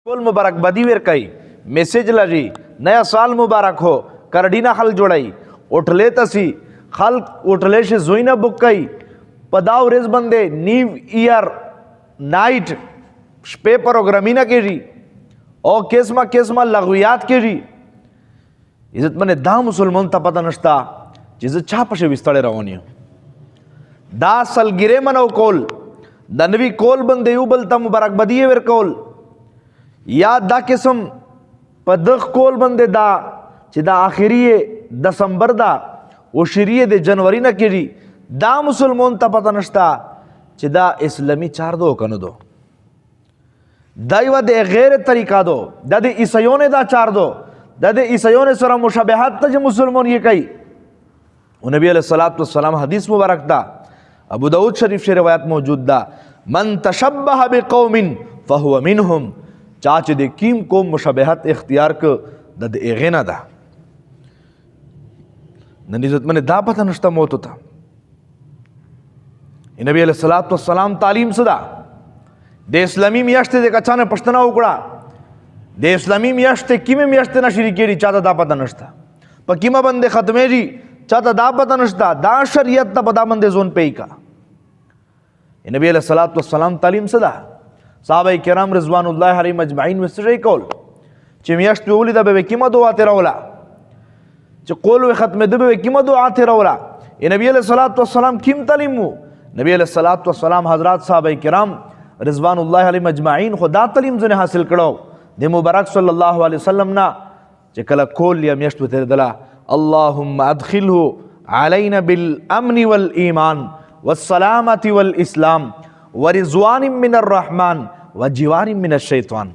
کول مبارک بدی ور کوي میسج لري نیا سال مبارک हो کرډینا خل جوړای اٹھلے تسی خلق اٹھلے شه زوینا بک کوي پداو ریز بندے نیو ایئر نائٹ شپه پروګرامینا کیږي او قسمه لغویات کیږي عزت منه دا مسلمان ته پته نشتا چې چا په شوي ستړی رواني دا سلګره منو کول د نبی کول بندې یو بل ته مبارک بدی ور کول یا دا قسم په دغ کول بندې دا چې دا آخري دسمبر دا او شریعه د جنوري نه کېږي دا مسلمان ته پته نشتا چې دا اسلامي چار دو کنه دو دا یو د غیر طریقه دو د عیسایونو دا چار دو د عیسایونو سره مشابهت ته چې مسلمان یې کوي او نبی علیہ الصلوۃ والسلام حدیث مبارک دا ابو داود شریف سے روایت موجود دا من تشبہ بقوم فهو منهم چاچ دے کیم کو مشابہت اختیار کو د اغینا دا نن عزت من دا پتہ نشتا موت تا نبی علیہ الصلوۃ والسلام تعلیم صدا د اسلامی میاشت دے کچانه پښتنه وکړه د اسلامی میاشت کیمه میاشت نه شری کیږي چاته دا پتہ نشتا په کیمه باندې ختمېږي چاته دا پتہ نشتا دا شریعت ته پتا باندې زون پی کا نبی علیہ الصلوۃ والسلام تعلیم صدا صحابه کرام رضوان الله علیهم اجمعین وسره کول چې میاشت ولې د به کیمه دعا ته راولا چې قول ختم د به کیمه دعا ته راولا نبی علیہ الصلوۃ والسلام کیم تعلیم نبی علیہ الصلوۃ والسلام حضرات صحابه کرام رضوان الله علیهم اجمعین خدا تعلیم زنه حاصل کړو د مبارک صلی الله علیه وسلم نا چې کله کول یا میاشت ته دلا اللهم ادخله علينا بالامن والايمان والسلامة والاسلام ورضوان من الرحمن وجوار من الشیطان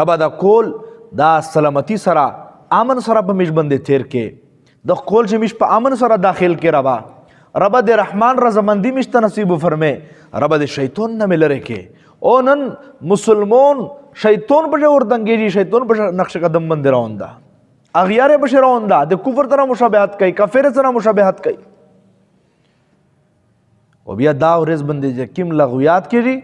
رب دا کول دا سلامتی سرا امن سرا په مش باندې تیر کې د کول چې مش په امن سرا داخل کې رب د رحمان رضامندی مش ته نصیب فرمه رب د شیطان نه ملره کې او نن مسلمان شیطان په ور دنګيږي شیطان په نقش قدم باندې راوندا اغیار بشر روندا د کفر سره مشابهت کوي کافر سره مشابهت کوي او بیا دا ورځ باندې کیم لغویات کړي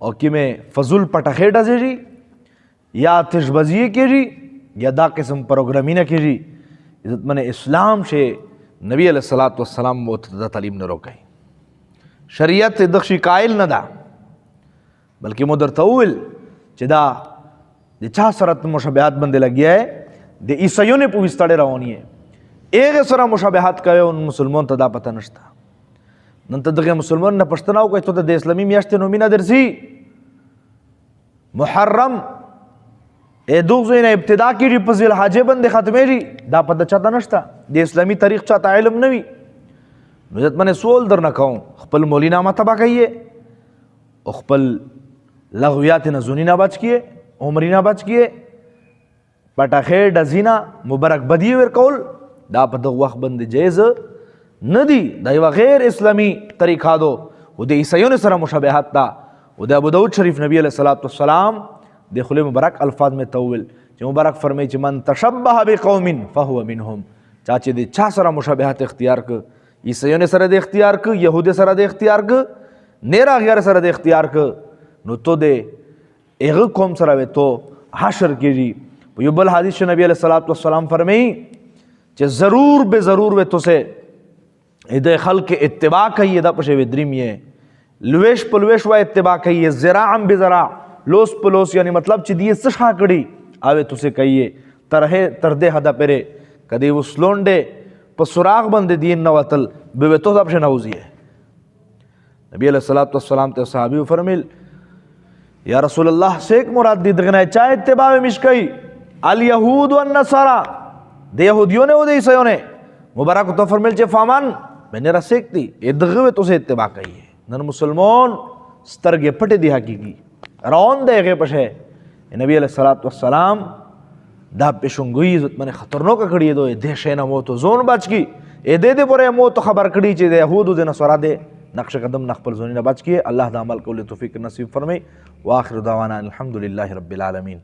او کیمه فضول پټخې ډزېږي یا تشبزی کړي یا دا قسم پروګرامینه کړي عزت من اسلام شه نبی علیہ الصلوۃ والسلام متدا تعلیم نه روکي شریعت د شي قائل نه ده بلکې مدر تول چې دا د چا سره مشابهت باندې لګیا د عیسایونو په وستړه رواني ایغه سره مشابهت کوي او مسلمان ته دا پته نشته نن ته دغه مسلمان نه پښتنه او کوي ته د اسلامي میاشت نومینه درسي محرم دوغ زینه ابتدا کیږي په ذل حج باندې ختمېږي دا پته چاته نشته د اسلامي تاریخ چاته علم نه وي نو عزت منه سوال در نه کوم خپل مولینا متبا کوي او خپل لغویات نه زونینا بچ کیه عمرینا بچ کیه پټاخې ډزینا مبارک بدی ور کول دا په دغه وخت باندې جایز ندی دا یو غیر اسلامی طریقه دو او د عیسایونو سره مشابهت دا او د ابو داود شریف نبی علیہ الصلوۃ والسلام د خلی مبارک الفاظ میں تول چې مبارک فرمایي چې من تشبه بقوم فهو منهم چا چې د چا سره مشابهت اختیار ک عیسایونو سره د اختیار ک يهود سره د اختیار ک نیرا غیر سره د اختیار ک نو تو د ایغه قوم سره و تو حشر کیږي په یو بل حدیث نبی علیہ الصلوۃ والسلام فرمایي چې ضرور به ضرور و تو سے د خلق اتباع کوي دا په شوی دریم یې لويش په لويش و اتباع کوي زراعا بزراع لوس په لوس یعنی مطلب چې دی څه شا کړي اوه تاسو کوي تر دې حدا پره کدی وسلونډه په سوراغ باندې دین نو وتل به تو دا په نوځي نبی علیہ الصلوۃ والسلام ته صحابي فرمیل یا رسول الله سیک مراد دې دغه چا اتباع مش کوي الیهود والنصارى د يهوديونه او د عیسایونه مبارک تو فرمیل چې فامان میں نے رسیکتی ادغه تو سے اتباع کوي نن مسلمان سترګې پټې دی حقيقي روان دیغه پشه نبی علیہ الصلوۃ والسلام دا پښونګوي عزت منه خطرناک کړی دوی د شینه مو تو زون بچ کی اې دې پرې مو تو خبر کړی چې د يهودو د نصارا دې نقش قدم نخپل زونی نه بچ کی الله د عمل کول توفیق نصیب فرمای واخر دعوانا الحمدلله رب العالمین